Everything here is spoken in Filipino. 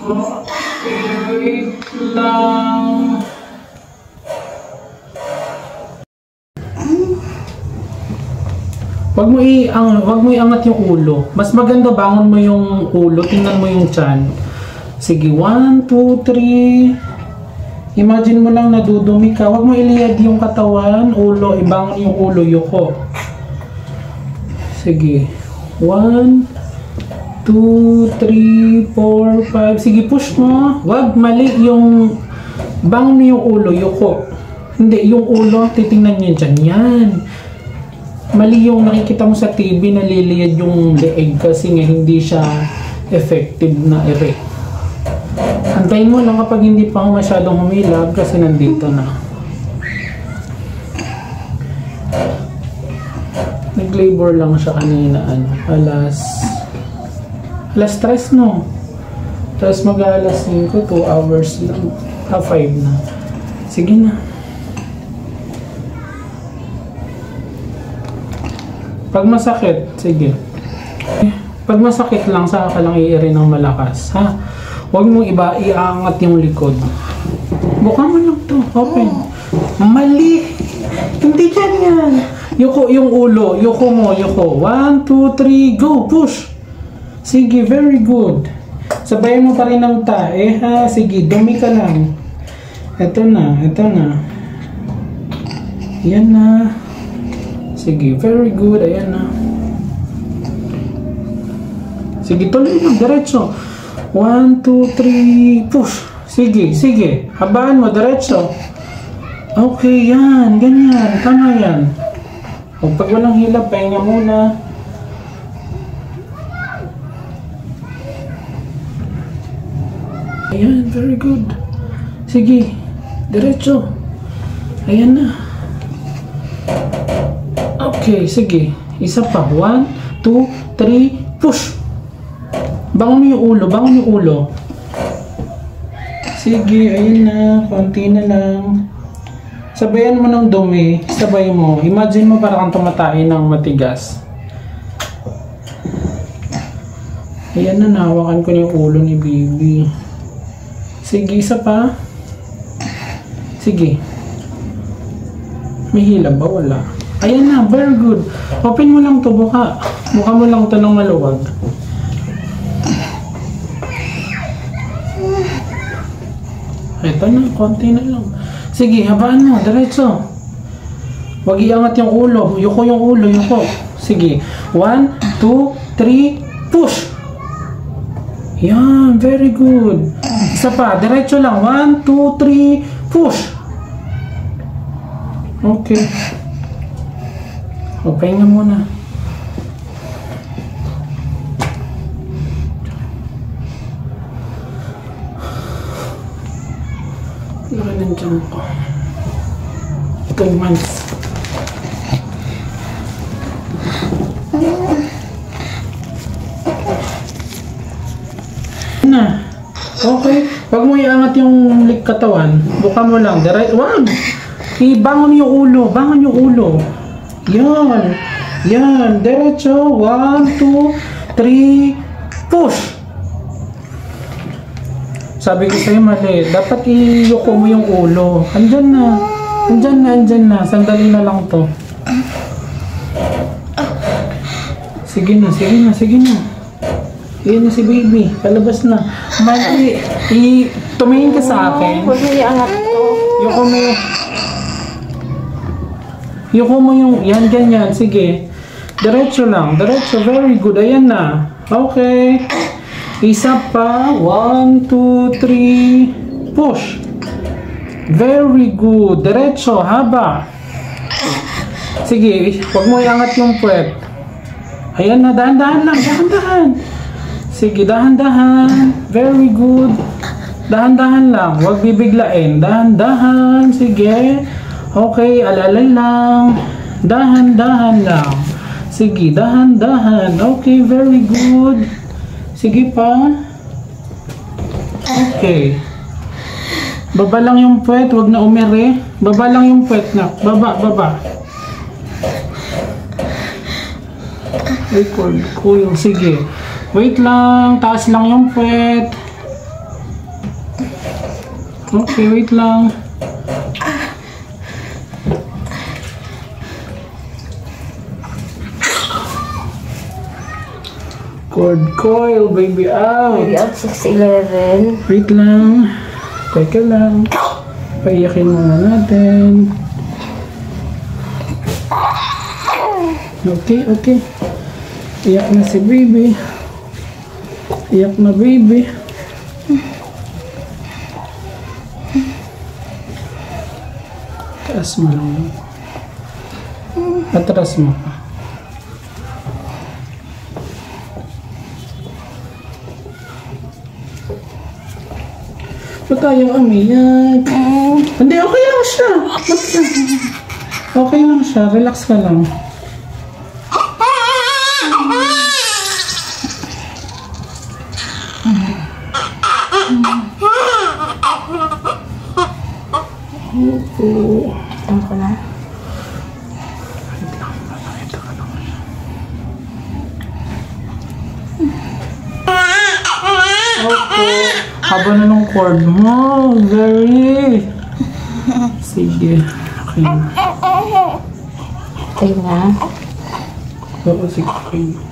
Wait lang. Wag mo iangat yung ulo. Mas maganda bangon mo yung ulo, tingnan mo yung tiyan. Sige, 1, 2, 3. Imagine mo lang nadudumi ka. Wag mo iliyad yung katawan, ulo, ibangon yung ulo, yuko. Sige. 1, 2, 3, 4, 5. Sige, push mo. Wag mali yung bangon mo yung ulo, yuko. Hindi, yung ulo, titingnan nyo dyan. Yan. Mali yung nakikita mo sa TV na liliyad yung leeg kasi nga hindi siya effective na ere. Antayin mo lang kapag hindi pa ako masyadong humilab kasi nandito na. Nag-labor lang siya kanina, alas 3 no? Tapos mag-alas 5, 2 hours lang. 5 na. Sige na. Pag masakit, sige. Pag masakit lang, saka ka lang i-iri ng malakas, ha? Huwag mong iaangat yung likod. Buka mo lang to, open. Mali! Hindi dyan yan. Yuko yung ulo, yuko mo, yuko. 1, 2, 3, go! Push! Sige, very good. Sabayan mo pa rin ng tae, ha? Sige, dumi ka lang. Ito na, ito na. Yan na. Sige, very good. Ayan na. Sige, tuloy lang. Diretso. 1, 2, 3. Push. Sige, sige. Habaan mo. Diretso. Okay, yan. Ganyan. Tama yan. O, pag walang hilap, pahinga muna. Ayan, very good. Sige. Diretso. Ayan na. Okay, sige. Isa pa. 1, 2, 3, push! Bangon mo yung ulo, bangon yung ulo. Sige, ayun na. Konti na lang. Sabayan mo ng dumi. Sabay mo. Imagine mo parang tumatay ng matigas. Ayan na, nahawakan ko yung ulo ni baby. Sige, isa pa. Sige. May hilab ba? Wala. Ayan na, very good. Open mo lang to, buka. Buka mo lang to ng maluwag. Ito na, konti na lang. Sige, habaan mo, diretso. Huwag iangat yung ulo. Yuko yung ulo, yuko. Sige. 1, 2, 3, push! Yan, very good. Isa pa, diretso lang. 1, 2, 3, push! Okay. O, pahinga muna. Laki ng tiyan ko. 2 months. Na. Okay. Huwag mo iangat yung katawan. Buka mo lang. Wag! Ibangon yung ulo. Bangon yung ulo. Yan. Yan. Diretso. 1, 2, 3. Push. Sabi ko sa'yo mali. Dapat iyuko mo yung ulo. Andyan na. Andyan na. Andyan na. Sandali na lang to. Sige na. Sige na. Sige na. Yan na si baby. Palabas na. Mali. Tumingin ka sa akin. Huwag mo iangat to. Yuko mo yung... Yuko mo yung... Yan, ganyan. Sige. Diretso lang. Diretso. Very good. Ayan na. Okay. Isa pa. 1, 2, 3. Push. Very good. Diretso. Haba. Sige. Huwag mo iangat yung puwet. Ayan na. Dahan-dahan lang. Dahan-dahan. Sige. Dahan-dahan. Very good. Dahan-dahan lang. Huwag bibiglain. Dahan-dahan. Sige. Okay. Alalay lang. Dahan-dahan lang. Sige. Dahan-dahan. Okay. Very good. Sige pa. Okay. Baba lang yung puwet. Huwag na umere. Baba lang yung puwet na. Baba, baba. Record ko yung. Sige. Wait lang. Taas lang yung puwet. Okay, wait lang. Cord coil, baby out. Baby out 6'11". Wait lang. Teka lang. Paiyakin muna natin. Okay, okay. Iyak na si baby. Iyak na baby. Taas mo lang. Atras mo. Ba't tayo umiyak? Hindi, okay lang siya. Okay lang siya. Relax ka lang. Ano ko na? Wait lang. Nakita ka lang siya. Okay. Haba na ng cord mo. Very. Sige. Okay na. Tayo na. Oo, sige. Okay na.